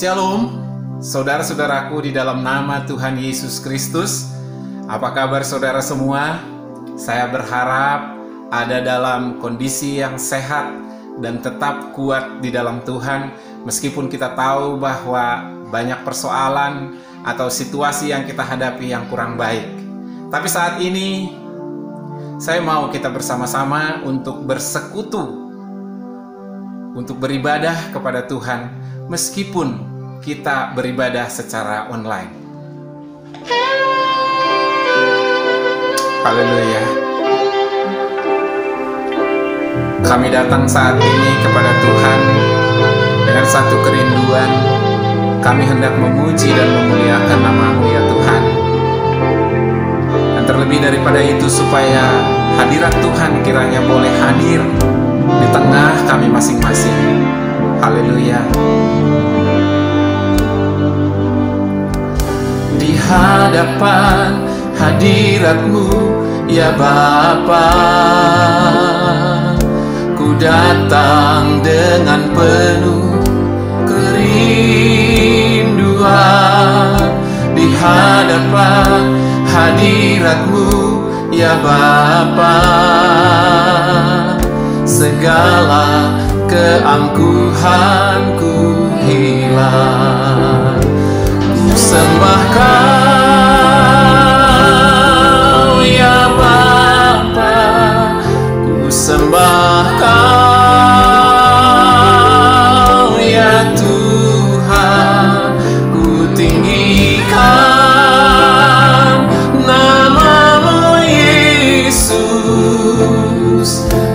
Shalom, saudara-saudaraku di dalam nama Tuhan Yesus Kristus. Apa kabar saudara semua? Saya berharap ada dalam kondisi yang sehat dan tetap kuat di dalam Tuhan, meskipun kita tahu bahwa banyak persoalan atau situasi yang kita hadapi yang kurang baik. Tapi saat ini saya mau kita bersama-sama untuk bersekutu, untuk beribadah kepada Tuhan, meskipun kita beribadah secara online. Haleluya. Kami datang saat ini kepada Tuhan dengan satu kerinduan. Kami hendak memuji dan memuliakan nama-Mu ya Tuhan. Dan terlebih daripada itu, supaya hadirat Tuhan kiranya boleh hadir di tengah kami masing-masing. Haleluya. Di hadapan hadirat-Mu ya Bapa, ku datang dengan penuh kerinduan. Di hadapan hadirat-Mu ya Bapa, segala keangkuhanku hilang. Ku sembah Kau ya Bapa, ku sembah Kau ya Tuhan, ku tinggikan nama-Mu Yesus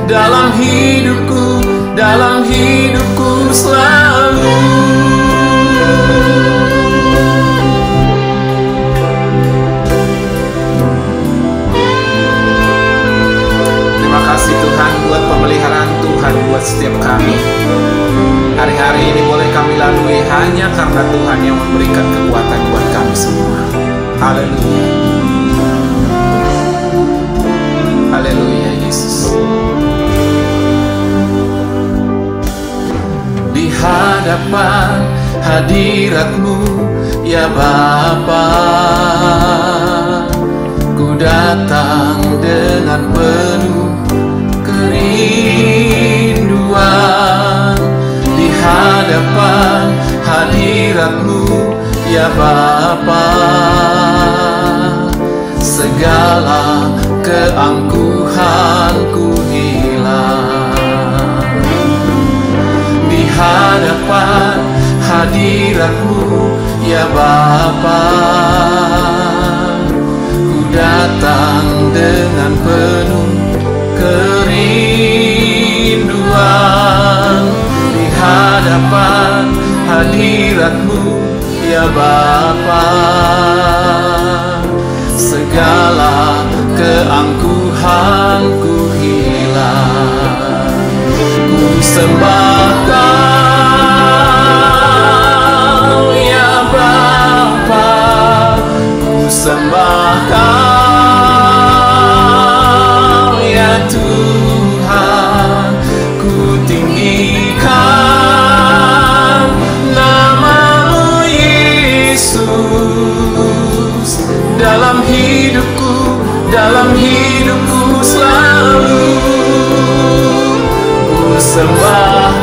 dalam hidupku selalu. Terima kasih Tuhan buat pemeliharaan Tuhan buat setiap kami. Hari-hari ini boleh kami lalui hanya karena Tuhan yang memberikan kekuatan buat kami semua. Haleluya. Haleluya Yesus. Di hadapan hadirat-Mu ya Bapa, ku datang dengan penuh kerinduan. Di hadapan hadirat-Mu ya Bapa, segala keangkuhanku hilang. Di hadapan hadirat-Mu ya Bapa, ku datang dengan penuh kerinduan. Di hadapan hadirat-Mu ya Bapa, segala keangkuhanku hilang. Ku sembah Kau ya Bapa, ku sembah Kau ya Tuhan, ku tinggikan nama-Mu Yesus dalam hidupku selalu. Ku sembah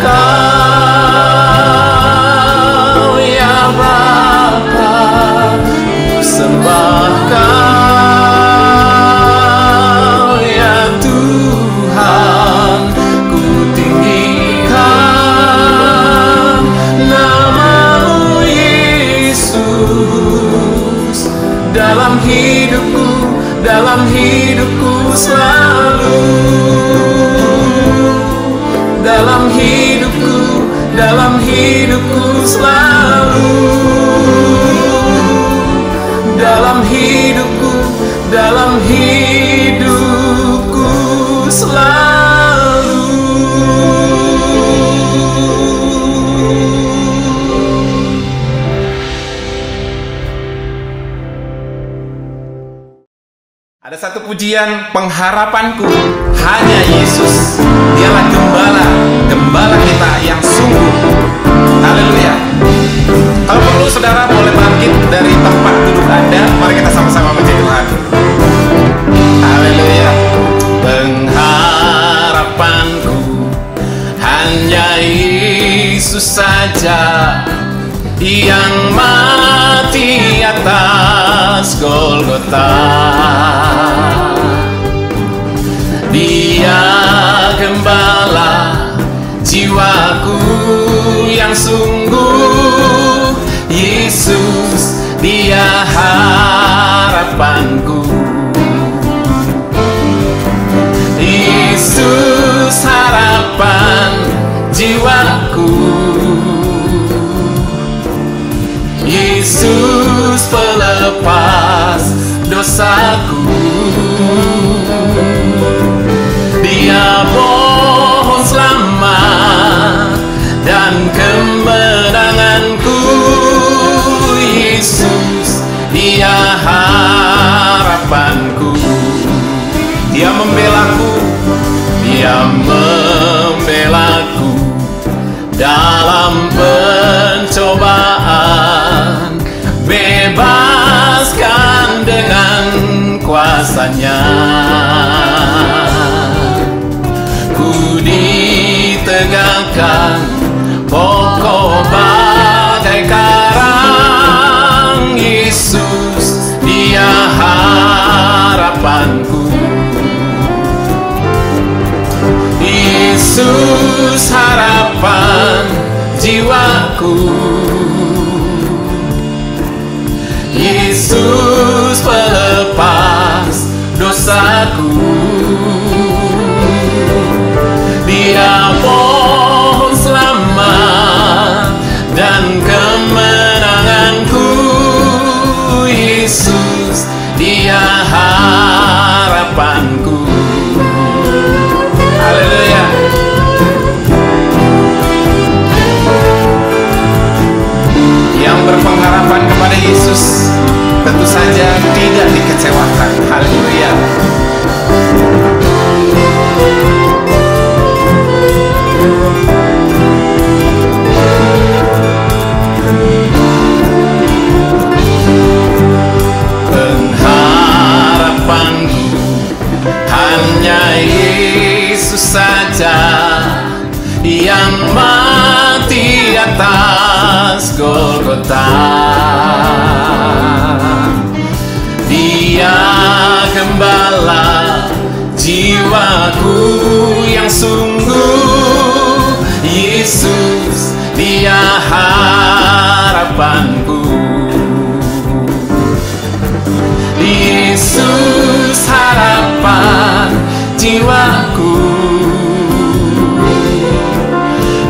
Kau ya Bapa, ku sembah Kau ya Tuhan, ku tinggikan nama-Mu Yesus dalam hidupku selalu. Dalam hidupku selalu. Dalam hidupku selalu. Ada satu pujian, pengharapanku hanya Yesus. Dialah gembala kita yang sungguh. Haleluya. yang mati atas Golgota. Dia gembala jiwaku yang sungguh, Yesus dia harapanku. Yesus harapan jiwaku, Yesus pelepas dosaku. Dia pohon selamat dan kemenanganku, Yesus dia harapanku. Dia membelaku, dia membelaku dalam pencobaan, bebaskan dengan kuasanya. Ku ditegakkan kokoh bagai karang, Yesus dia harapanku. Yesus harapan jiwaku, Yesus pelepas dosaku. Dia pohon selamat dan kemenanganku, Yesus dia harapanku. Haleluya. Yang berpengharapan kepada Yesus tentu saja tidak dikecewakan. Haleluya. Pengharapanku hanya Yesus saja yang mati atas Golgota. Dia gembala jiwaku yang sungguh, Yesus dia harapanku. Yesus harapan jiwaku,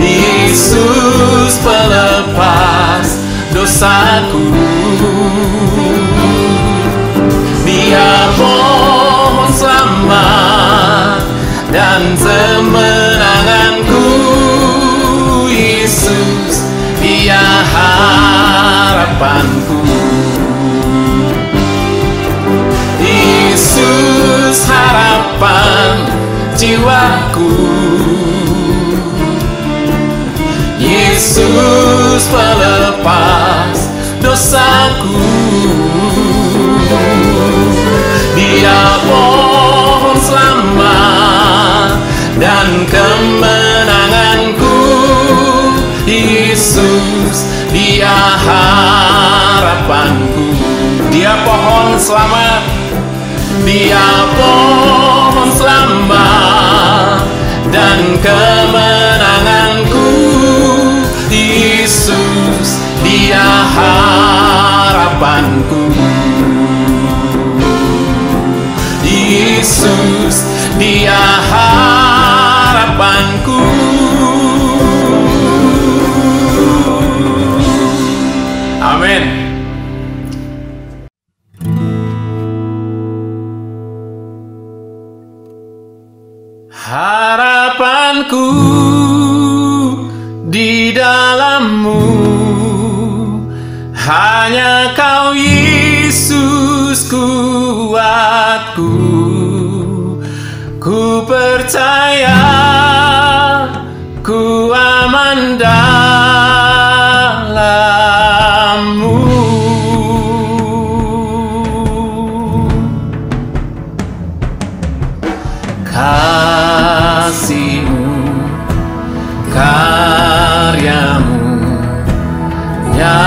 Yesus pelepas dosaku. Dia pohon selamat dan kemenanganku, Yesus dia harapanku. Yesus harapan jiwaku, Yesus pelepas dosaku. Dia pohon selamat dan kemenanganku, Yesus dia harapanku. Dia pohon selamat, dia pohon selamat dan kemenanganku, Yesus dia harapanku. Yesus dia harapanku. Amin. Harapanku di dalam-Mu, hanya Kau Yesus kuatku. Ku percaya ku aman dalam-Mu. Kasih-Mu, karya-Mu yang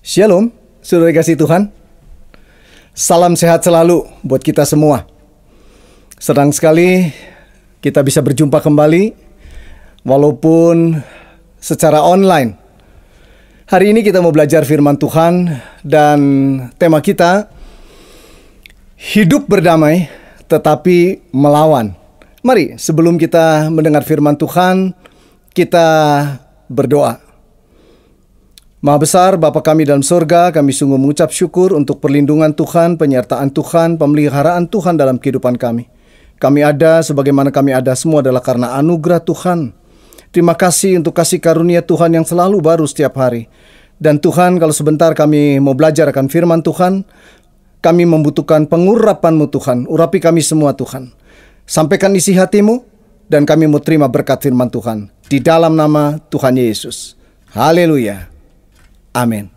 Shalom, saudara kasih Tuhan. Salam sehat selalu buat kita semua. Senang sekali kita bisa berjumpa kembali, walaupun secara online. Hari ini kita mau belajar firman Tuhan, dan tema kita, hidup berdamai tetapi melawan. Mari, sebelum kita mendengar firman Tuhan, kita berdoa. Maha besar Bapa kami dalam surga, kami sungguh mengucap syukur untuk perlindungan Tuhan, penyertaan Tuhan, pemeliharaan Tuhan dalam kehidupan kami. Kami ada sebagaimana kami ada semua adalah karena anugerah Tuhan. Terima kasih untuk kasih karunia Tuhan yang selalu baru setiap hari. Dan Tuhan, kalau sebentar kami mau belajar akan firman Tuhan, kami membutuhkan pengurapan-Mu Tuhan. Urapi kami semua Tuhan. Sampaikan isi hati-Mu, dan kami mau terima berkat firman Tuhan. Di dalam nama Tuhan Yesus. Haleluya. Amin.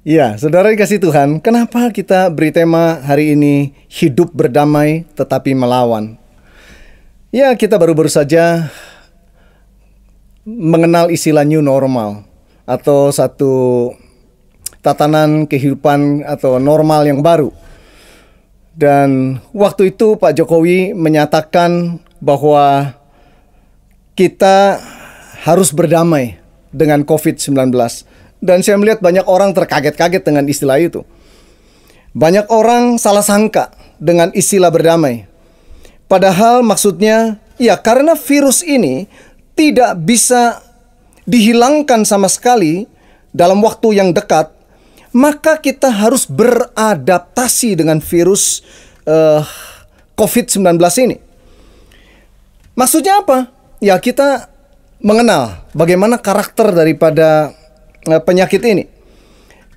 Ya, saudara dikasih Tuhan, kenapa kita beri tema hari ini hidup berdamai tetapi melawan? Ya, kita baru-baru saja mengenal istilah new normal, atau satu tatanan kehidupan atau normal yang baru. Dan waktu itu Pak Jokowi menyatakan bahwa kita harus berdamai dengan COVID-19. Dan saya melihat banyak orang terkaget-kaget dengan istilah itu. Banyak orang salah sangka dengan istilah berdamai. Padahal maksudnya, ya karena virus ini tidak bisa dihilangkan sama sekali dalam waktu yang dekat, maka kita harus beradaptasi dengan virus COVID-19 ini. Maksudnya apa? Ya kita mengenal bagaimana karakter daripada penyakit ini.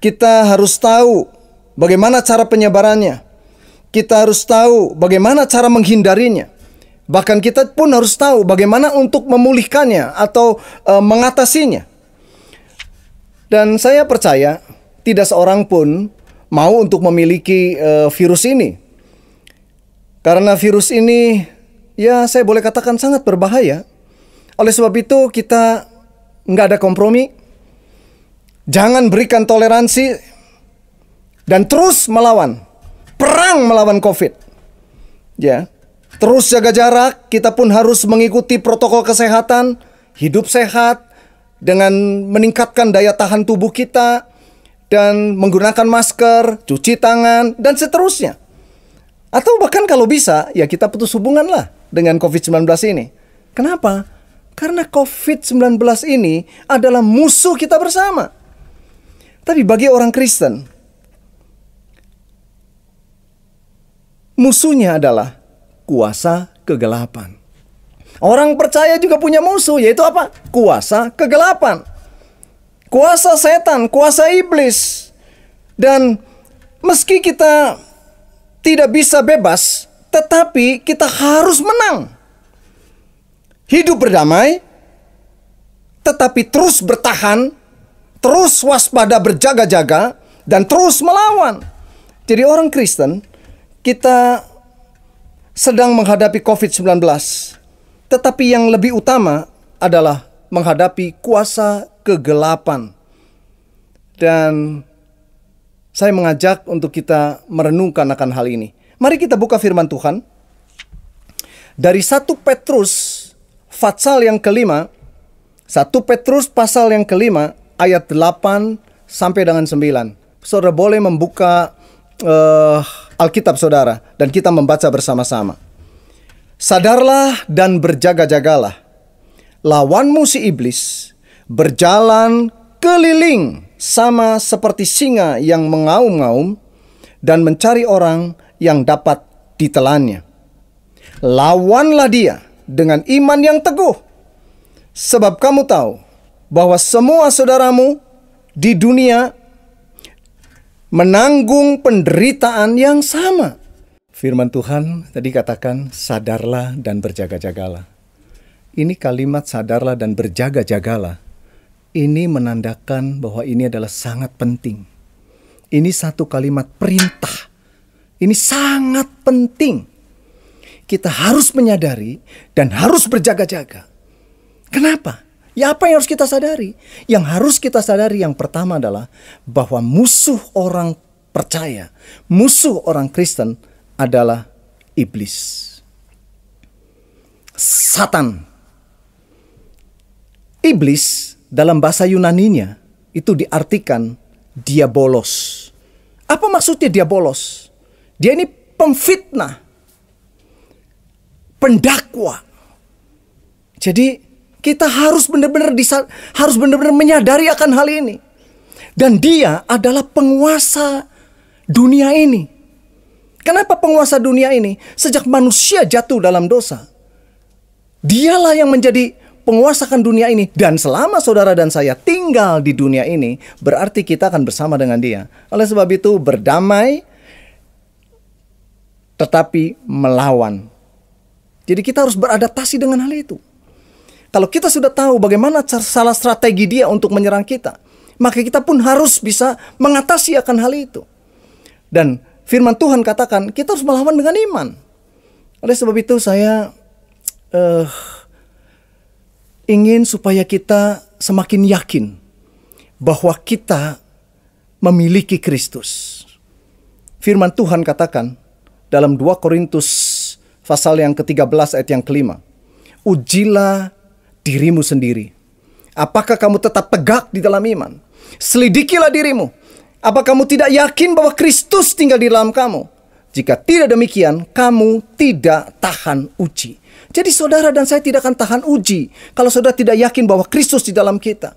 Kita harus tahu bagaimana cara penyebarannya. Kita harus tahu bagaimana cara menghindarinya. Bahkan kita pun harus tahu bagaimana untuk memulihkannya atau mengatasinya. Dan saya percaya tidak seorang pun mau untuk memiliki virus ini. Karena virus ini, ya saya boleh katakan sangat berbahaya. Oleh sebab itu kita nggak ada kompromi. Jangan berikan toleransi dan terus melawan. Perang melawan COVID. Ya. Terus jaga jarak, kita pun harus mengikuti protokol kesehatan, hidup sehat dengan meningkatkan daya tahan tubuh kita dan menggunakan masker, cuci tangan dan seterusnya. Atau bahkan kalau bisa, ya kita putus hubungan lah dengan COVID-19 ini. Kenapa? Karena COVID-19 ini adalah musuh kita bersama. Tapi bagi orang Kristen, musuhnya adalah kuasa kegelapan. Orang percaya juga punya musuh, yaitu apa? Kuasa kegelapan. Kuasa setan, kuasa iblis. Dan meski kita tidak bisa bebas, tetapi kita harus menang. Hidup berdamai, tetapi terus bertahan, terus waspada, berjaga-jaga, dan terus melawan. Jadi orang Kristen, kita sedang menghadapi COVID-19. Tetapi yang lebih utama adalah menghadapi kuasa kegelapan. Dan saya mengajak untuk kita merenungkan akan hal ini. Mari kita buka firman Tuhan. Dari 1 Petrus pasal yang kelima, 1 Petrus pasal yang kelima, ayat 8 sampai dengan 9. Saudara boleh membuka Alkitab saudara, dan kita membaca bersama-sama. Sadarlah dan berjaga-jagalah. Lawanmu si iblis berjalan keliling sama seperti singa yang mengaum-ngaum dan mencari orang yang dapat ditelannya. Lawanlah dia dengan iman yang teguh, sebab kamu tahu bahwa semua saudaramu di dunia menanggung penderitaan yang sama. Firman Tuhan tadi katakan, sadarlah dan berjaga-jagalah. Ini kalimat sadarlah dan berjaga-jagalah. Ini menandakan bahwa ini adalah sangat penting. Ini satu kalimat perintah. Ini sangat penting. Kita harus menyadari dan harus berjaga-jaga. Kenapa? Ya apa yang harus kita sadari? Yang harus kita sadari yang pertama adalah bahwa musuh orang percaya, musuh orang Kristen adalah iblis. Satan. Iblis dalam bahasa Yunaninya itu diartikan diabolos. Apa maksudnya diabolos? Dia ini pemfitnah, pendakwa. Jadi kita harus benar-benar menyadari akan hal ini. Dan dia adalah penguasa dunia ini. Kenapa penguasa dunia ini? Sejak manusia jatuh dalam dosa, dialah yang menjadi penguasakan dunia ini. Dan selama saudara dan saya tinggal di dunia ini, berarti kita akan bersama dengan dia. Oleh sebab itu berdamai, tetapi melawan. Jadi kita harus beradaptasi dengan hal itu. Kalau kita sudah tahu bagaimana salah strategi dia untuk menyerang kita, maka kita pun harus bisa mengatasi akan hal itu. Dan firman Tuhan katakan kita harus melawan dengan iman. Oleh sebab itu saya ingin supaya kita semakin yakin bahwa kita memiliki Kristus. Firman Tuhan katakan dalam 2 Korintus pasal yang ke-13 ayat yang ke-5. Ujilah dirimu sendiri. Apakah kamu tetap tegak di dalam iman? Selidikilah dirimu. Apa kamu tidak yakin bahwa Kristus tinggal di dalam kamu? Jika tidak demikian, kamu tidak tahan uji. Jadi saudara dan saya tidak akan tahan uji kalau saudara tidak yakin bahwa Kristus di dalam kita.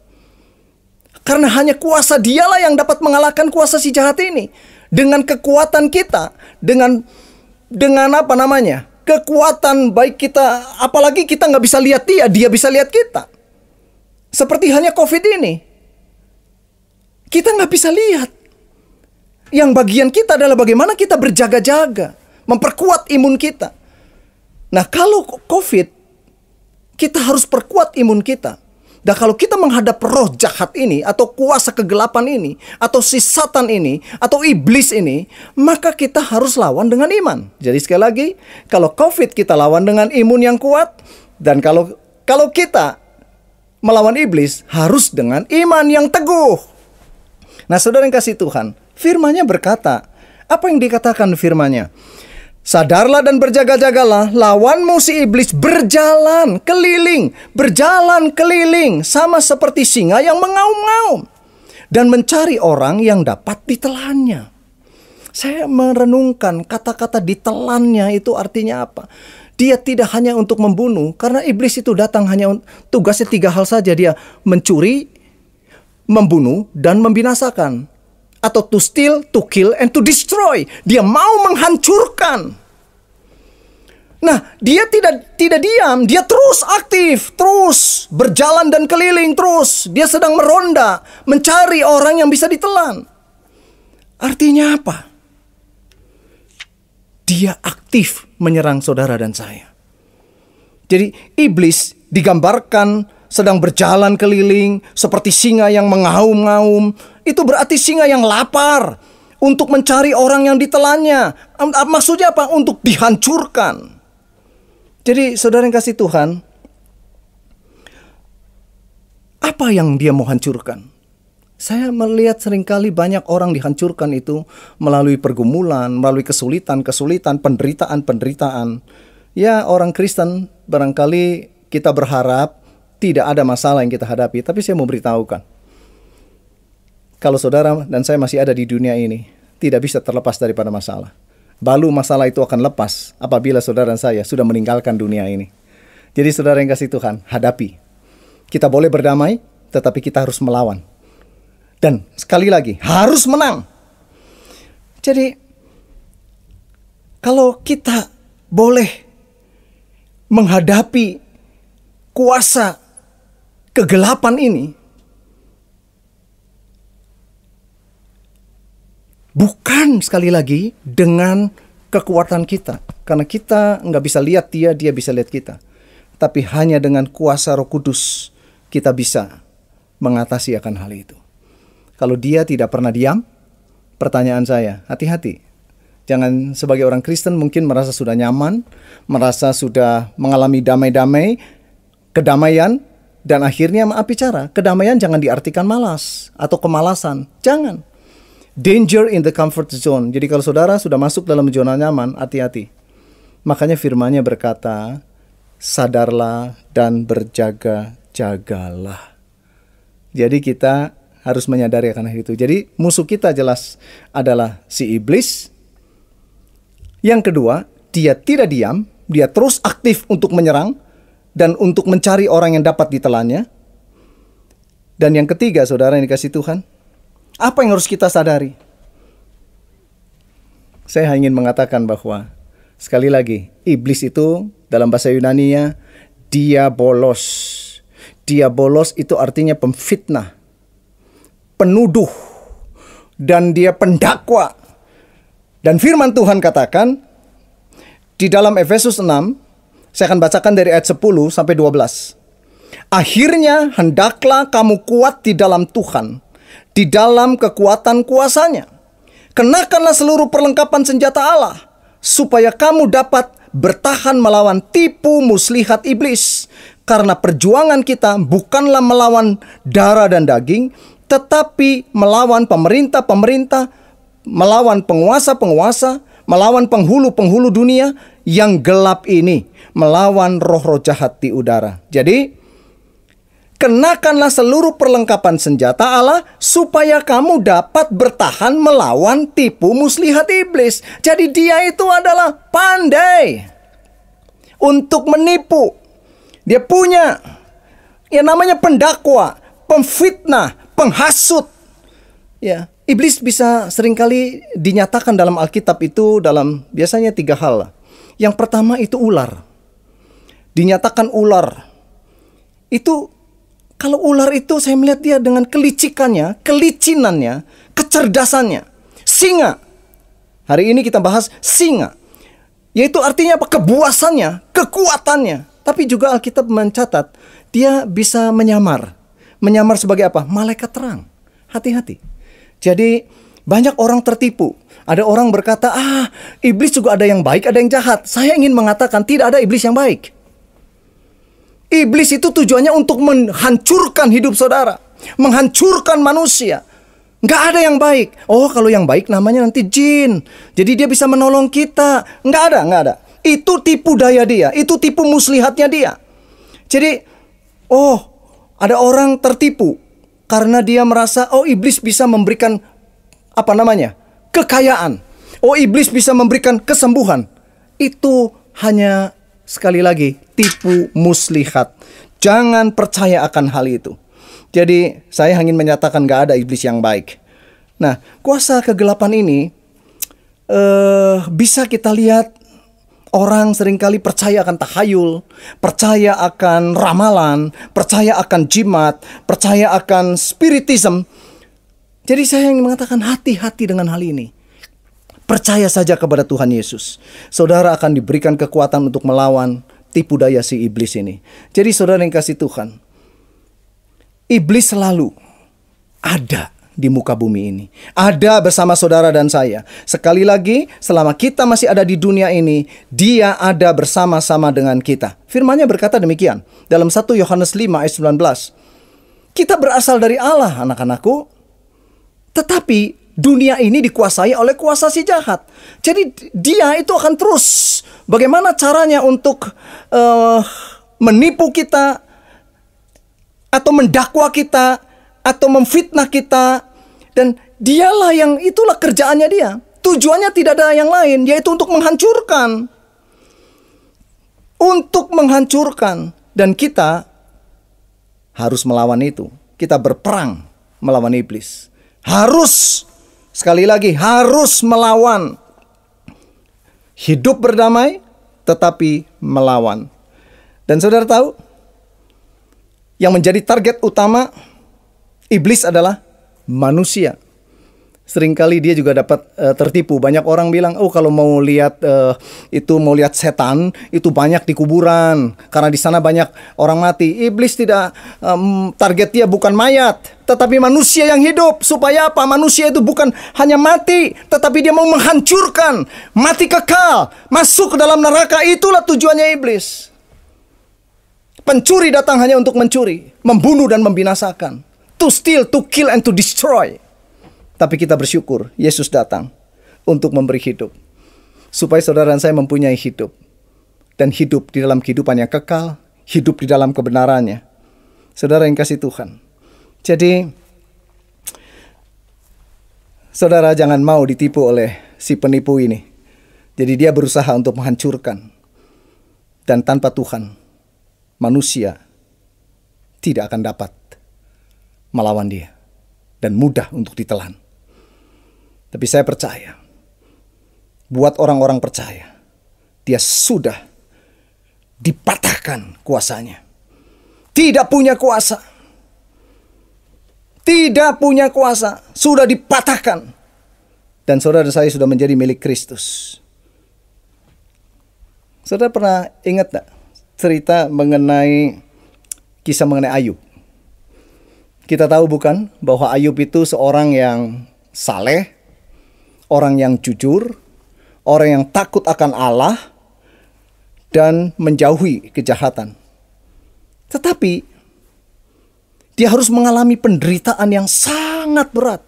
Karena hanya kuasa dialah yang dapat mengalahkan kuasa si jahat ini. Dengan kekuatan kita, dengan kekuatan baik kita, apalagi kita nggak bisa lihat dia, dia bisa lihat kita. Seperti hanya COVID ini, kita nggak bisa lihat. Yang bagian kita adalah bagaimana kita berjaga-jaga, memperkuat imun kita. Nah, kalau COVID, kita harus perkuat imun kita. Dan kalau kita menghadap roh jahat ini, atau kuasa kegelapan ini, atau si Satan ini, atau iblis ini, maka kita harus lawan dengan iman. Jadi sekali lagi, kalau COVID kita lawan dengan imun yang kuat, dan kalau kita melawan iblis, harus dengan iman yang teguh. Nah, saudara yang kasih Tuhan, firman-Nya berkata, apa yang dikatakan firman-Nya? Sadarlah dan berjaga-jagalah, lawanmu si iblis berjalan keliling, sama seperti singa yang mengaum-ngaum dan mencari orang yang dapat ditelannya. Saya merenungkan kata-kata ditelannya itu artinya apa? Dia tidak hanya untuk membunuh, karena iblis itu datang hanya tugasnya 3 hal saja. Dia mencuri, membunuh, dan membinasakan. Atau to steal, to kill, and to destroy. Dia mau menghancurkan. Nah, dia tidak diam. Dia terus aktif, terus berjalan dan keliling terus. Dia sedang meronda, mencari orang yang bisa ditelan. Artinya apa? Dia aktif menyerang saudara dan saya. Jadi iblis digambarkan sedang berjalan keliling seperti singa yang mengaum-ngaum. Itu berarti singa yang lapar untuk mencari orang yang ditelannya. Maksudnya apa? Untuk dihancurkan. Jadi saudara yang kasih Tuhan, apa yang dia mau hancurkan? Saya melihat seringkali banyak orang dihancurkan itu melalui pergumulan, melalui kesulitan, penderitaan. Ya, orang Kristen barangkali kita berharap tidak ada masalah yang kita hadapi. Tapi saya mau beritahukan, kalau saudara dan saya masih ada di dunia ini, tidak bisa terlepas daripada masalah. Balu masalah itu akan lepas apabila saudara dan saya sudah meninggalkan dunia ini. Jadi saudara yang kasih Tuhan, hadapi. Kita boleh berdamai, tetapi kita harus melawan. Dan sekali lagi, harus menang. Jadi, kalau kita boleh menghadapi kuasa kegelapan ini, bukan sekali lagi dengan kekuatan kita. Karena kita nggak bisa lihat dia, dia bisa lihat kita. Tapi hanya dengan kuasa Roh Kudus kita bisa mengatasi akan hal itu. Kalau dia tidak pernah diam, pertanyaan saya, hati-hati. Jangan sebagai orang Kristen mungkin merasa sudah nyaman, merasa sudah mengalami damai-damai, kedamaian, Dan akhirnya maaf bicara, kedamaian jangan diartikan malas atau kemalasan. Jangan. Danger in the comfort zone. Jadi kalau saudara sudah masuk dalam zona nyaman, hati-hati. Makanya firman-Nya berkata, sadarlah dan berjaga-jagalah. Jadi kita harus menyadari akan hal itu. Jadi musuh kita jelas adalah si iblis. Yang kedua, dia tidak diam, dia terus aktif untuk menyerang dan untuk mencari orang yang dapat ditelannya. Dan yang ketiga, saudara yang dikasihi Tuhan, apa yang harus kita sadari? Saya ingin mengatakan bahwa sekali lagi, iblis itu dalam bahasa Yunani-nya diabolos. Diabolos itu artinya pemfitnah, penuduh, dan dia pendakwa. Dan firman Tuhan katakan di dalam Efesus 6, saya akan bacakan dari ayat 10 sampai 12. Akhirnya hendaklah kamu kuat di dalam Tuhan, di dalam kekuatan kuasa-Nya. Kenakanlah seluruh perlengkapan senjata Allah, supaya kamu dapat bertahan melawan tipu muslihat iblis. Karena perjuangan kita bukanlah melawan darah dan daging, tetapi melawan pemerintah-pemerintah, melawan penguasa-penguasa, melawan penghulu-penghulu dunia yang gelap ini, melawan roh-roh jahat di udara. Jadi, kenakanlah seluruh perlengkapan senjata Allah supaya kamu dapat bertahan melawan tipu muslihat iblis. Jadi dia itu adalah pandai untuk menipu. Dia punya yang namanya pendakwa, pemfitnah, penghasut. Ya, iblis bisa seringkali dinyatakan dalam Alkitab itu dalam biasanya 3 hal. Yang pertama itu ular. Dinyatakan ular. Itu kalau ular itu saya melihat dia dengan kelicikannya, kelicinannya, kecerdasannya. Singa. Hari ini kita bahas singa. Yaitu artinya apa? Kebuasannya, kekuatannya. Tapi juga Alkitab mencatat dia bisa menyamar. Menyamar sebagai apa? Malaikat terang. Hati-hati. Jadi banyak orang tertipu. Ada orang berkata, iblis juga ada yang baik, ada yang jahat. Saya ingin mengatakan tidak ada iblis yang baik. Iblis itu tujuannya untuk menghancurkan hidup saudara, menghancurkan manusia. Nggak ada yang baik. Oh, kalau yang baik namanya nanti jin. Jadi dia bisa menolong kita. Nggak ada. Itu tipu daya dia, itu tipu muslihatnya dia. Jadi, ada orang tertipu karena dia merasa, iblis bisa memberikan kekayaan. Iblis bisa memberikan kesembuhan. Itu hanya sekali lagi tipu muslihat. Jangan percaya akan hal itu. Jadi saya ingin menyatakan gak ada iblis yang baik. Nah, kuasa kegelapan ini bisa kita lihat orang seringkali percaya akan tahayul, percaya akan ramalan, percaya akan jimat, percaya akan spiritism. Jadi saya ingin mengatakan hati-hati dengan hal ini. Percaya saja kepada Tuhan Yesus. Saudara akan diberikan kekuatan untuk melawan tipu daya si iblis ini. Jadi saudara yang kasih Tuhan, iblis selalu ada di muka bumi ini. Ada bersama saudara dan saya. Sekali lagi, selama kita masih ada di dunia ini, dia ada bersama-sama dengan kita. Firman-Nya berkata demikian. Dalam 1 Yohanes 5 ayat 19. Kita berasal dari Allah, anak-anakku. Tetapi dunia ini dikuasai oleh kuasa si jahat. Jadi dia itu akan terus bagaimana caranya untuk menipu kita, atau mendakwa kita, atau memfitnah kita. Dan dialah yang, itulah kerjaannya dia. Tujuannya tidak ada yang lain, yaitu untuk menghancurkan. Untuk menghancurkan. Dan kita harus melawan itu. Kita berperang melawan iblis. Harus, sekali lagi, harus melawan. Hidup berdamai, tetapi melawan. Dan saudara tahu, yang menjadi target utama iblis adalah manusia. Seringkali dia juga dapat tertipu. Banyak orang bilang, kalau mau lihat mau lihat setan, itu banyak di kuburan karena di sana banyak orang mati. Iblis tidak, target dia bukan mayat, tetapi manusia yang hidup. Supaya apa? Manusia itu bukan hanya mati, tetapi dia mau menghancurkan, mati kekal, masuk ke dalam neraka. Itulah tujuannya iblis. Pencuri datang hanya untuk mencuri, membunuh dan membinasakan. To steal, to kill, and to destroy. Tapi kita bersyukur Yesus datang untuk memberi hidup, supaya saudara dan saya mempunyai hidup. Dan hidup di dalam kehidupan yang kekal, hidup di dalam kebenarannya. Saudara yang kasih Tuhan. Jadi, saudara jangan mau ditipu oleh si penipu ini. Jadi dia berusaha untuk menghancurkan. Dan tanpa Tuhan, manusia tidak akan dapat melawan dia. Dan mudah untuk ditelan. Tapi saya percaya, buat orang-orang percaya, dia sudah dipatahkan kuasanya. Tidak punya kuasa. Tidak punya kuasa. Sudah dipatahkan. Dan saudara saya sudah menjadi milik Kristus. Saudara pernah ingat tak cerita kisah mengenai Ayub? Kita tahu bukan bahwa Ayub itu seorang yang saleh, orang yang jujur, orang yang takut akan Allah, dan menjauhi kejahatan. Tetapi dia harus mengalami penderitaan yang sangat berat.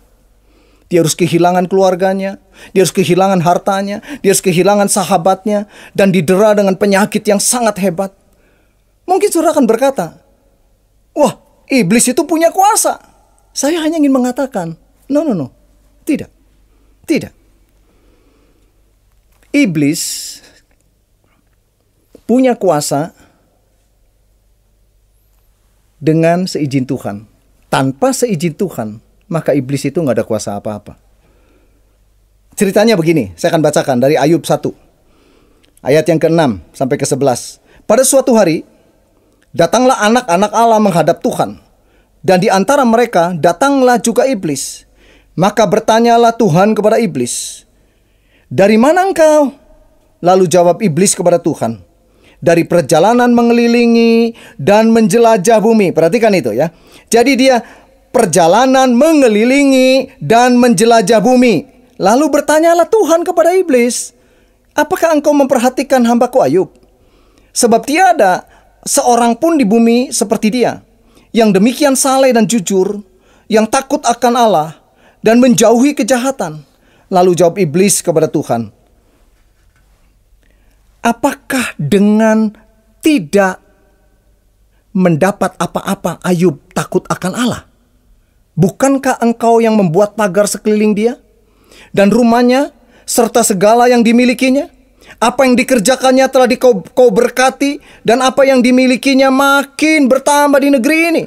Dia harus kehilangan keluarganya, dia harus kehilangan hartanya, dia harus kehilangan sahabatnya, dan didera dengan penyakit yang sangat hebat. Mungkin saudara akan berkata, wah, iblis itu punya kuasa. Saya hanya ingin mengatakan, no. Tidak. Iblis punya kuasa dengan seizin Tuhan. Tanpa seizin Tuhan, maka iblis itu nggak ada kuasa apa-apa. Ceritanya begini, saya akan bacakan dari Ayub 1. Ayat yang ke-6 sampai ke-11. Pada suatu hari, datanglah anak-anak Allah menghadap Tuhan. Dan di antara mereka datanglah juga iblis. Maka bertanyalah Tuhan kepada iblis, "Dari mana engkau?" Lalu jawab iblis kepada Tuhan, "Dari perjalanan mengelilingi dan menjelajah bumi." Perhatikan itu ya. Jadi dia perjalanan mengelilingi dan menjelajah bumi. Lalu bertanyalah Tuhan kepada iblis, "Apakah engkau memperhatikan hambaku Ayub? Sebab tiada seorang pun di bumi seperti dia, yang demikian saleh dan jujur, yang takut akan Allah dan menjauhi kejahatan." Lalu jawab iblis kepada Tuhan, "Apakah dengan tidak mendapat apa-apa Ayub takut akan Allah? Bukankah engkau yang membuat pagar sekeliling dia, dan rumahnya, serta segala yang dimilikinya? Apa yang dikerjakannya telah kau berkati, dan apa yang dimilikinya makin bertambah di negeri ini.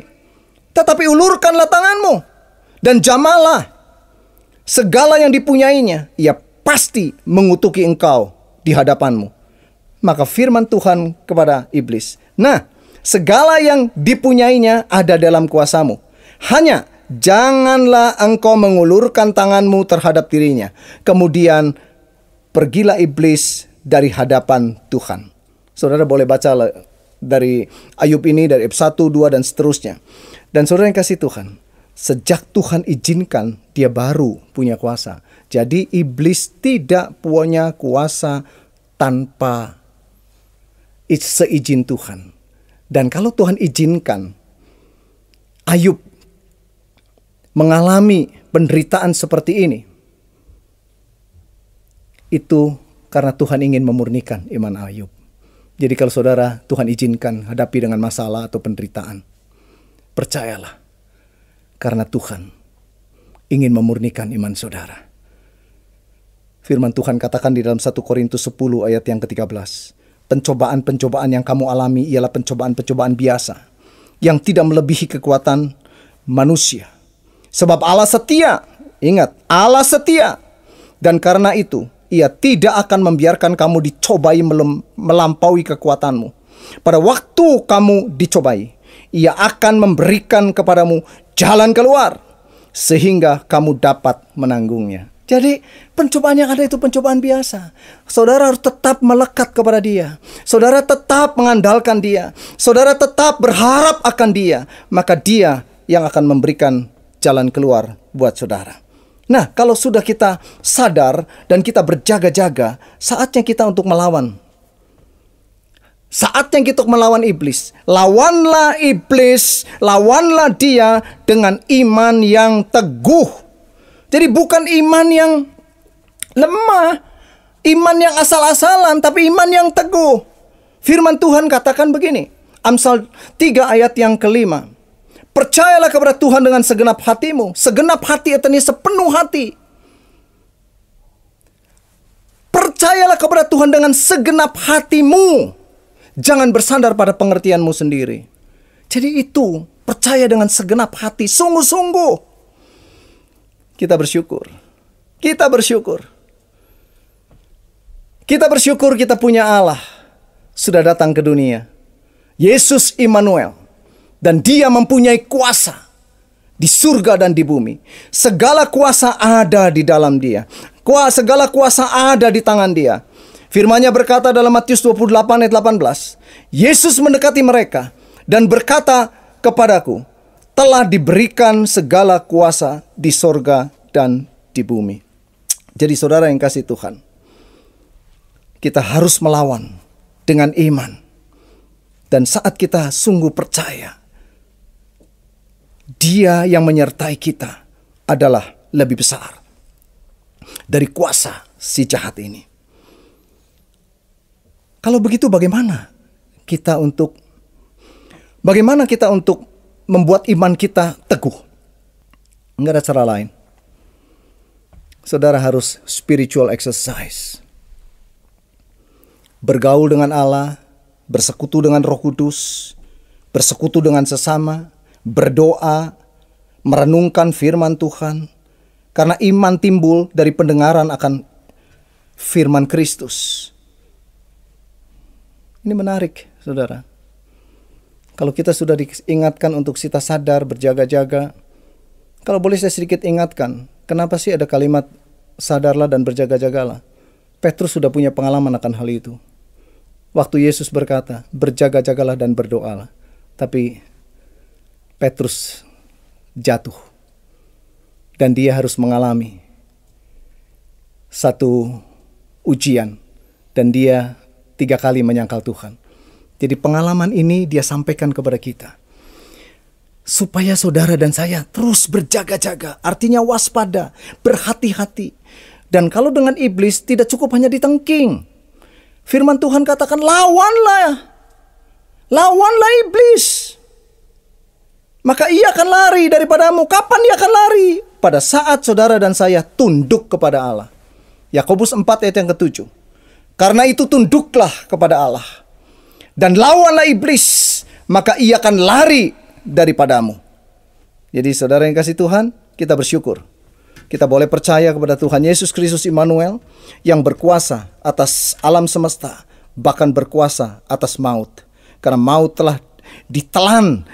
Tetapi ulurkanlah tanganmu, dan jamalah segala yang dipunyainya. Ia pasti mengutuki engkau di hadapanmu." Maka firman Tuhan kepada iblis, "Nah, segala yang dipunyainya ada dalam kuasamu. Hanya janganlah engkau mengulurkan tanganmu terhadap dirinya." Kemudian pergilah iblis dari hadapan Tuhan. Saudara boleh baca dari Ayub ini, dari Ayub 1, 2, dan seterusnya. Dan saudara yang kasih Tuhan, sejak Tuhan izinkan, dia baru punya kuasa. Jadi iblis tidak punya kuasa tanpa seizin Tuhan. Dan kalau Tuhan izinkan Ayub mengalami penderitaan seperti ini, itu karena Tuhan ingin memurnikan iman Ayub. Jadi kalau saudara Tuhan izinkan hadapi dengan masalah atau penderitaan, percayalah, karena Tuhan ingin memurnikan iman saudara. Firman Tuhan katakan di dalam 1 Korintus 10 ayat yang ke-13, "Pencobaan-pencobaan yang kamu alami ialah pencobaan-pencobaan biasa, yang tidak melebihi kekuatan manusia. Sebab Allah setia." Ingat, Allah setia. "Dan karena itu, Ia tidak akan membiarkan kamu dicobai melampaui kekuatanmu. Pada waktu kamu dicobai, Ia akan memberikan kepadamu jalan keluar, sehingga kamu dapat menanggungnya." Jadi pencobaan yang ada itu pencobaan biasa. Saudara harus tetap melekat kepada Dia. Saudara tetap mengandalkan Dia. Saudara tetap berharap akan Dia. Maka Dia yang akan memberikan jalan keluar buat saudara. Nah, kalau sudah kita sadar dan kita berjaga-jaga, saatnya kita untuk melawan Saatnya kita melawan iblis. Lawanlah iblis, lawanlah dia dengan iman yang teguh. Jadi bukan iman yang lemah, iman yang asal-asalan, tapi iman yang teguh. Firman Tuhan katakan begini, Amsal 3 ayat yang kelima. Percayalah kepada Tuhan dengan segenap hatimu. Segenap hati artinya sepenuh hati. Percayalah kepada Tuhan dengan segenap hatimu. Jangan bersandar pada pengertianmu sendiri. Jadi itu, percaya dengan segenap hati, sungguh-sungguh. Kita bersyukur. Kita bersyukur. Kita bersyukur kita punya Allah. Sudah datang ke dunia. Yesus Immanuel. Dan dia mempunyai kuasa di surga dan di bumi. Segala kuasa ada di dalam dia. Segala kuasa ada di tangan dia. Firman-Nya berkata dalam Matius 28 ayat 18. Yesus mendekati mereka dan berkata kepadaku, telah diberikan segala kuasa di sorga dan di bumi. Jadi saudara yang kasih Tuhan, kita harus melawan dengan iman. Dan saat kita sungguh percaya, Dia yang menyertai kita adalah lebih besar dari kuasa si jahat ini. Kalau begitu bagaimana kita untuk membuat iman kita teguh? Enggak ada cara lain. Saudara harus spiritual exercise. Bergaul dengan Allah, bersekutu dengan Roh Kudus, bersekutu dengan sesama, berdoa, merenungkan firman Tuhan. Karena iman timbul dari pendengaran akan firman Kristus. Ini menarik, saudara. Kalau kita sudah diingatkan untuk kita sadar, berjaga-jaga. Kalau boleh saya sedikit ingatkan, kenapa sih ada kalimat sadarlah dan berjaga-jagalah? Petrus sudah punya pengalaman akan hal itu. Waktu Yesus berkata, berjaga-jagalah dan berdoalah. Tapi Petrus jatuh. Dan dia harus mengalami satu ujian. Dan dia 3 kali menyangkal Tuhan. Jadi pengalaman ini dia sampaikan kepada kita. Supaya saudara dan saya terus berjaga-jaga. Artinya waspada, berhati-hati. Dan kalau dengan iblis tidak cukup hanya ditengking. Firman Tuhan katakan lawanlah. Lawanlah iblis. Maka ia akan lari daripadamu. Kapan dia akan lari? Pada saat saudara dan saya tunduk kepada Allah. Yakobus 4 ayat yang ke-7. Karena itu tunduklah kepada Allah. Dan lawanlah iblis. Maka ia akan lari daripadamu. Jadi saudara yang kasih Tuhan, kita bersyukur. Kita boleh percaya kepada Tuhan Yesus Kristus Immanuel. Yang berkuasa atas alam semesta. Bahkan berkuasa atas maut. Karena maut telah ditelan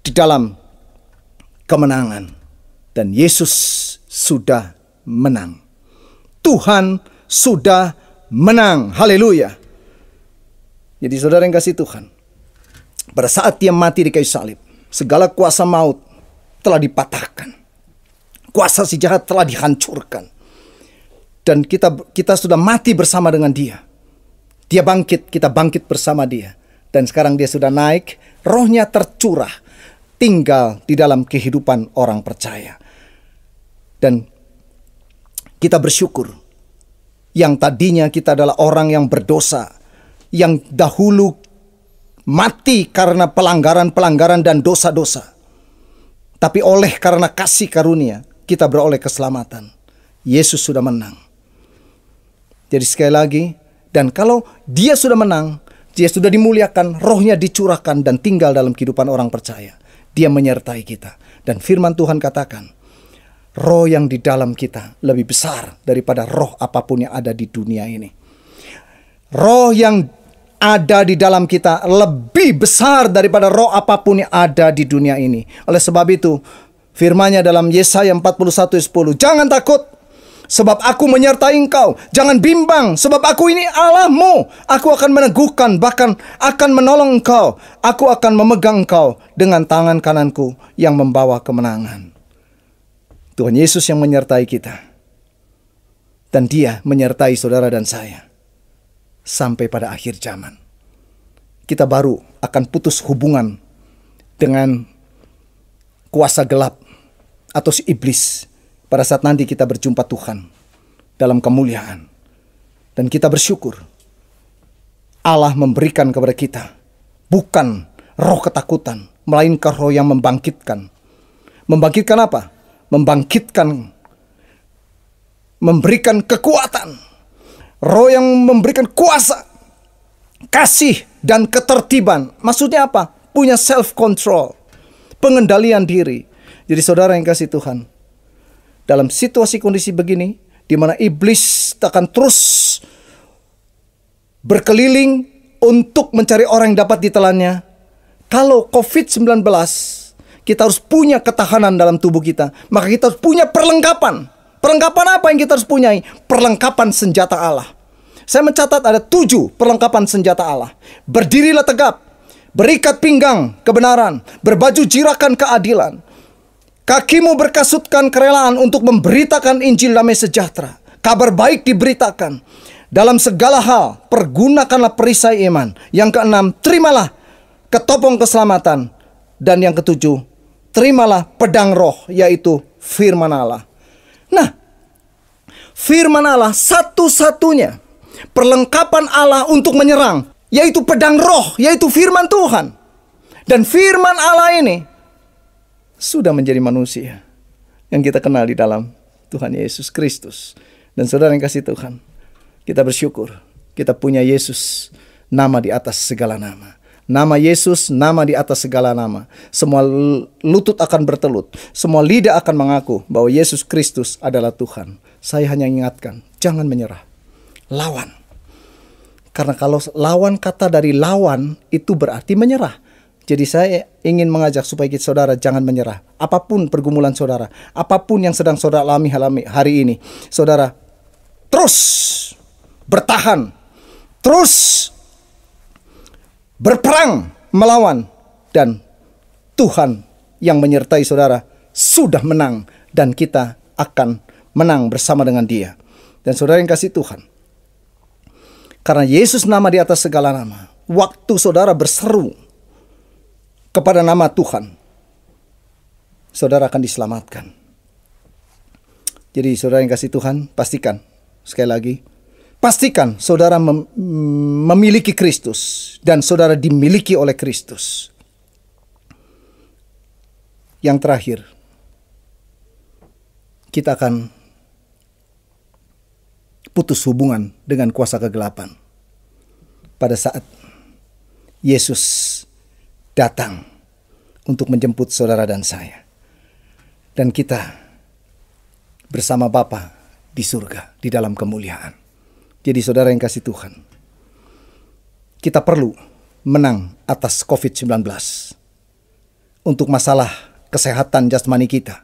di dalam kemenangan. Dan Yesus sudah menang. Tuhan sudah menang. Haleluya. Jadi saudara yang kasih Tuhan, pada saat dia mati di kayu salib, segala kuasa maut telah dipatahkan. Kuasa si jahat telah dihancurkan. Dan kita sudah mati bersama dengan dia. Dia bangkit, kita bangkit bersama dia. Dan sekarang dia sudah naik, rohnya tercurah, tinggal di dalam kehidupan orang percaya. Dan kita bersyukur. Yang tadinya kita adalah orang yang berdosa. Yang dahulu mati karena pelanggaran-pelanggaran dan dosa-dosa. Tapi oleh karena kasih karunia, kita beroleh keselamatan. Yesus sudah menang. Jadi sekali lagi, dan kalau dia sudah menang, dia sudah dimuliakan, rohnya dicurahkan dan tinggal dalam kehidupan orang percaya. Dia menyertai kita. Dan firman Tuhan katakan, roh yang di dalam kita lebih besar daripada roh apapun yang ada di dunia ini. Roh yang ada di dalam kita lebih besar daripada roh apapun yang ada di dunia ini. Oleh sebab itu, firman-Nya dalam Yesaya 41:10, jangan takut, sebab aku menyertai engkau. Jangan bimbang, sebab aku ini Allahmu. Aku akan meneguhkan, bahkan akan menolong engkau. Aku akan memegang engkau dengan tangan kananku yang membawa kemenangan. Tuhan Yesus yang menyertai kita. Dan dia menyertai saudara dan saya. Sampai pada akhir zaman. kita baru akan putus hubungan dengan kuasa gelap atau si iblis pada saat nanti kita berjumpa Tuhan dalam kemuliaan. Dan kita bersyukur Allah memberikan kepada kita bukan roh ketakutan, melainkan roh yang membangkitkan. Membangkitkan apa? Membangkitkan, memberikan kekuatan. Roh yang memberikan kuasa, kasih, dan ketertiban. Maksudnya apa? Punya self-control, pengendalian diri. Jadi saudara yang kasih Tuhan, dalam situasi kondisi begini, di mana iblis akan terus berkeliling untuk mencari orang yang dapat ditelannya. Kalau COVID-19, kita harus punya ketahanan dalam tubuh kita. Maka kita harus punya perlengkapan. Perlengkapan apa yang kita harus punyai? Perlengkapan senjata Allah. Saya mencatat ada 7 perlengkapan senjata Allah. Berdirilah tegap, berikat pinggang kebenaran, berbaju jirakan keadilan. Kakimu berkasutkan kerelaan untuk memberitakan Injil damai sejahtera. Kabar baik diberitakan. Dalam segala hal, pergunakanlah perisai iman. Yang keenam, terimalah ketopong keselamatan. Dan yang ketujuh, terimalah pedang roh, yaitu firman Allah. Nah, firman Allah satu-satunya perlengkapan Allah untuk menyerang, yaitu pedang roh, yaitu firman Tuhan. Dan firman Allah ini sudah menjadi manusia yang kita kenal di dalam Tuhan Yesus Kristus. Dan saudara yang kasih Tuhan, kita bersyukur kita punya Yesus, nama di atas segala nama. Nama Yesus, nama di atas segala nama. Semua lutut akan bertelut, semua lidah akan mengaku bahwa Yesus Kristus adalah Tuhan. Saya hanya ingatkan, jangan menyerah. Lawan. Karena kalau lawan, kata dari lawan itu berarti menyerah. Jadi saya ingin mengajak supaya saudara jangan menyerah. Apapun pergumulan saudara, apapun yang sedang saudara alami hari ini, saudara terus bertahan, terus berperang melawan. Dan Tuhan yang menyertai saudara sudah menang, dan kita akan menang bersama dengan Dia. Dan saudara yang kasih Tuhan, karena Yesus nama di atas segala nama, waktu saudara berseru kepada nama Tuhan, saudara akan diselamatkan. Jadi saudara yang kasih Tuhan, pastikan, sekali lagi, pastikan saudara memiliki Kristus dan saudara dimiliki oleh Kristus. Yang terakhir, kita akan putus hubungan dengan kuasa kegelapan pada saat Yesus datang untuk menjemput saudara dan saya. Dan kita bersama Bapa di surga, di dalam kemuliaan. Jadi saudara yang kasih Tuhan, kita perlu menang atas COVID-19 untuk masalah kesehatan jasmani kita.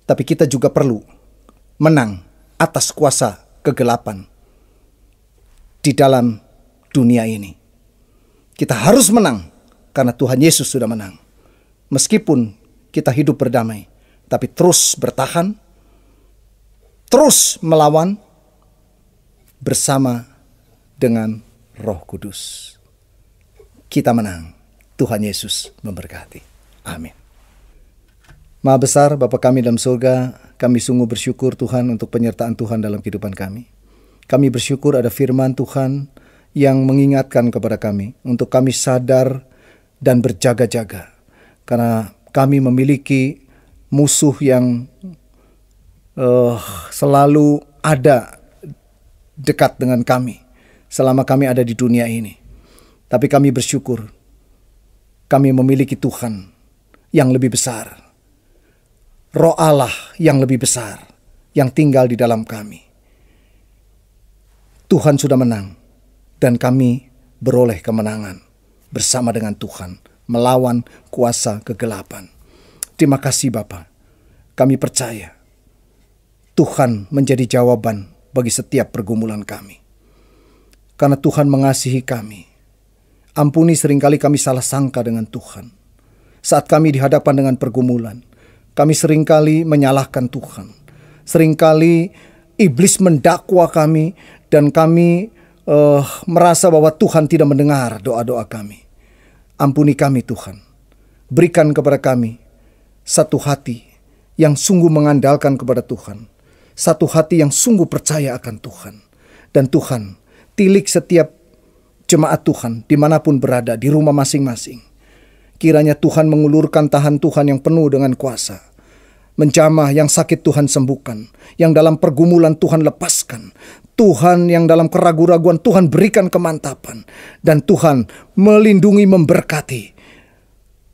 Tapi kita juga perlu menang atas kuasa kegelapan di dalam dunia ini. Kita harus menang karena Tuhan Yesus sudah menang. Meskipun kita hidup berdamai, tapi terus bertahan, terus melawan bersama dengan Roh Kudus. Kita menang. Tuhan Yesus memberkati. Amin. Maha besar Bapa kami dalam surga, kami sungguh bersyukur Tuhan untuk penyertaan Tuhan dalam kehidupan kami. Kami bersyukur ada firman Tuhan yang mengingatkan kepada kami untuk kami sadar dan berjaga-jaga. Karena kami memiliki musuh yang selalu ada dekat dengan kami selama kami ada di dunia ini. Tapi kami bersyukur kami memiliki Tuhan yang lebih besar, Roh Allah yang lebih besar yang tinggal di dalam kami. Tuhan sudah menang dan kami beroleh kemenangan bersama dengan Tuhan melawan kuasa kegelapan. Terima kasih Bapa. Kami percaya Tuhan menjadi jawaban bagi setiap pergumulan kami. Karena Tuhan mengasihi kami. Ampuni seringkali kami salah sangka dengan Tuhan. Saat kami dihadapkan dengan pergumulan, kami seringkali menyalahkan Tuhan. Seringkali iblis mendakwa kami dan kami merasa bahwa Tuhan tidak mendengar doa-doa kami. Ampuni kami Tuhan. Berikan kepada kami satu hati yang sungguh mengandalkan kepada Tuhan. Satu hati yang sungguh percaya akan Tuhan. Dan Tuhan, tilik setiap jemaat Tuhan dimanapun berada di rumah masing-masing. Kiranya Tuhan mengulurkan tangan Tuhan yang penuh dengan kuasa. Menjamah yang sakit Tuhan sembuhkan. Yang dalam pergumulan Tuhan lepaskan. Tuhan yang dalam keraguan-raguan Tuhan berikan kemantapan. Dan Tuhan melindungi, memberkati.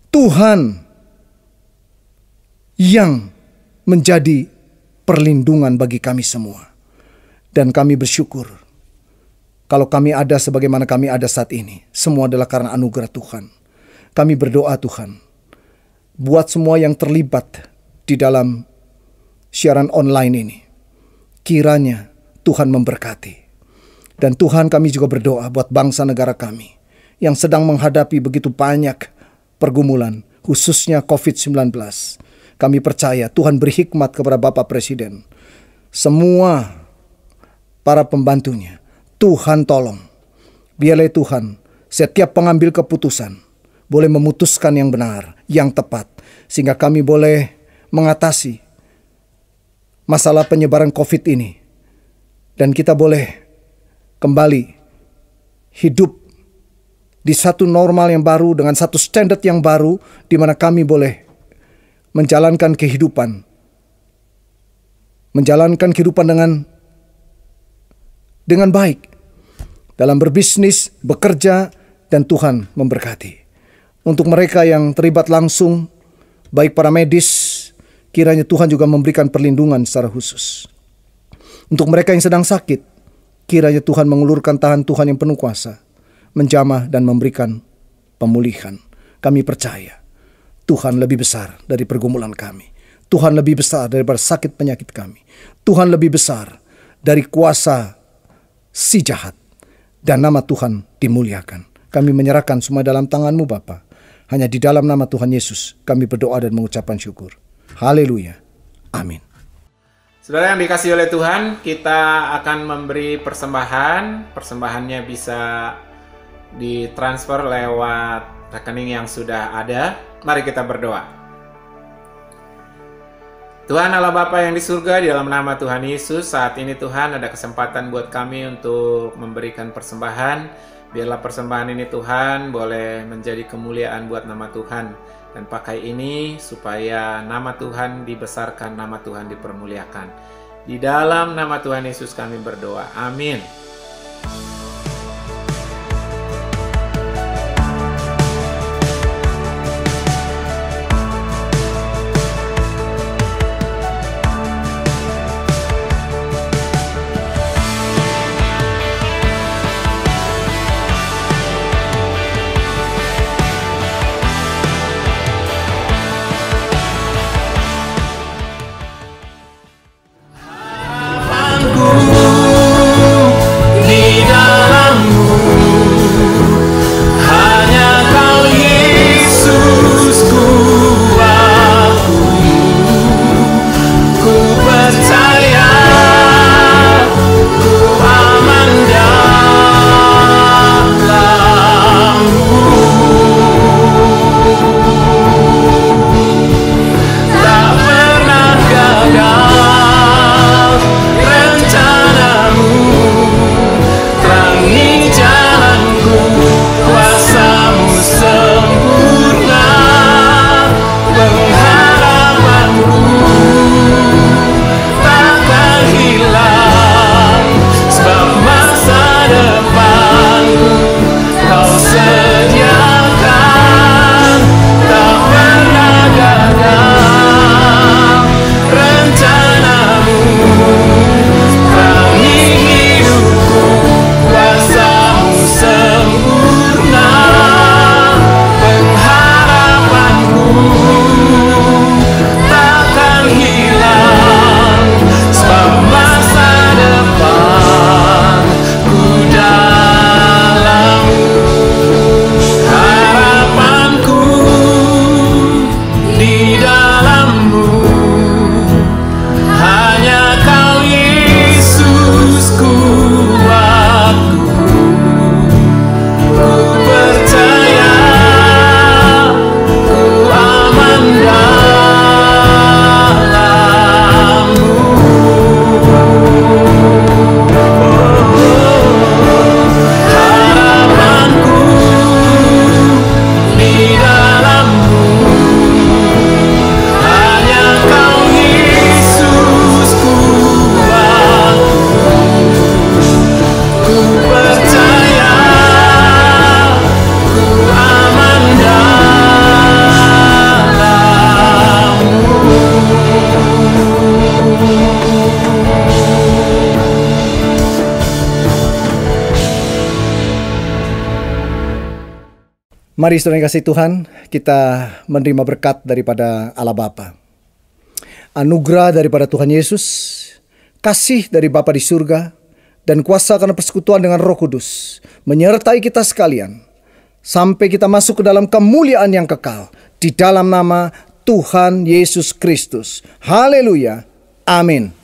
Tuhan yang menjadi perlindungan bagi kami semua. Dan kami bersyukur kalau kami ada sebagaimana kami ada saat ini. Semua adalah karena anugerah Tuhan. Kami berdoa Tuhan, buat semua yang terlibat di dalam siaran online ini, kiranya Tuhan memberkati. Dan Tuhan, kami juga berdoa buat bangsa negara kami yang sedang menghadapi begitu banyak pergumulan, khususnya COVID-19. Kami percaya Tuhan beri hikmat kepada Bapak Presiden. Semua para pembantunya, Tuhan tolong. Biarlah Tuhan setiap pengambil keputusan boleh memutuskan yang benar, yang tepat. Sehingga kami boleh mengatasi masalah penyebaran COVID ini. Dan kita boleh kembali hidup di satu normal yang baru, dengan satu standar yang baru, di mana kami boleh menjalankan kehidupan. Menjalankan kehidupan dengan baik. Dalam berbisnis, bekerja, dan Tuhan memberkati. Untuk mereka yang terlibat langsung, baik para medis, kiranya Tuhan juga memberikan perlindungan secara khusus. Untuk mereka yang sedang sakit, kiranya Tuhan mengulurkan tangan Tuhan yang penuh kuasa, menjamah dan memberikan pemulihan. Kami percaya Tuhan lebih besar dari pergumulan kami. Tuhan lebih besar daripada sakit penyakit kami. Tuhan lebih besar dari kuasa si jahat. Dan nama Tuhan dimuliakan. Kami menyerahkan semua dalam tangan-Mu Bapa. Hanya di dalam nama Tuhan Yesus kami berdoa dan mengucapkan syukur. Haleluya. Amin. Saudara yang dikasihi oleh Tuhan, kita akan memberi persembahan. Persembahannya bisa ditransfer lewat rekening yang sudah ada. Mari kita berdoa. Tuhan Allah Bapa yang di surga, di dalam nama Tuhan Yesus, saat ini Tuhan ada kesempatan buat kami untuk memberikan persembahan. Biarlah persembahan ini Tuhan boleh menjadi kemuliaan buat nama Tuhan. Dan pakai ini supaya nama Tuhan dibesarkan, nama Tuhan dipermuliakan. Di dalam nama Tuhan Yesus kami berdoa. Amin. Mari saudara yang kasih Tuhan, kita menerima berkat daripada Allah Bapa. Anugerah daripada Tuhan Yesus, kasih dari Bapa di surga, dan kuasa karena persekutuan dengan Roh Kudus menyertai kita sekalian sampai kita masuk ke dalam kemuliaan yang kekal di dalam nama Tuhan Yesus Kristus. Haleluya. Amin.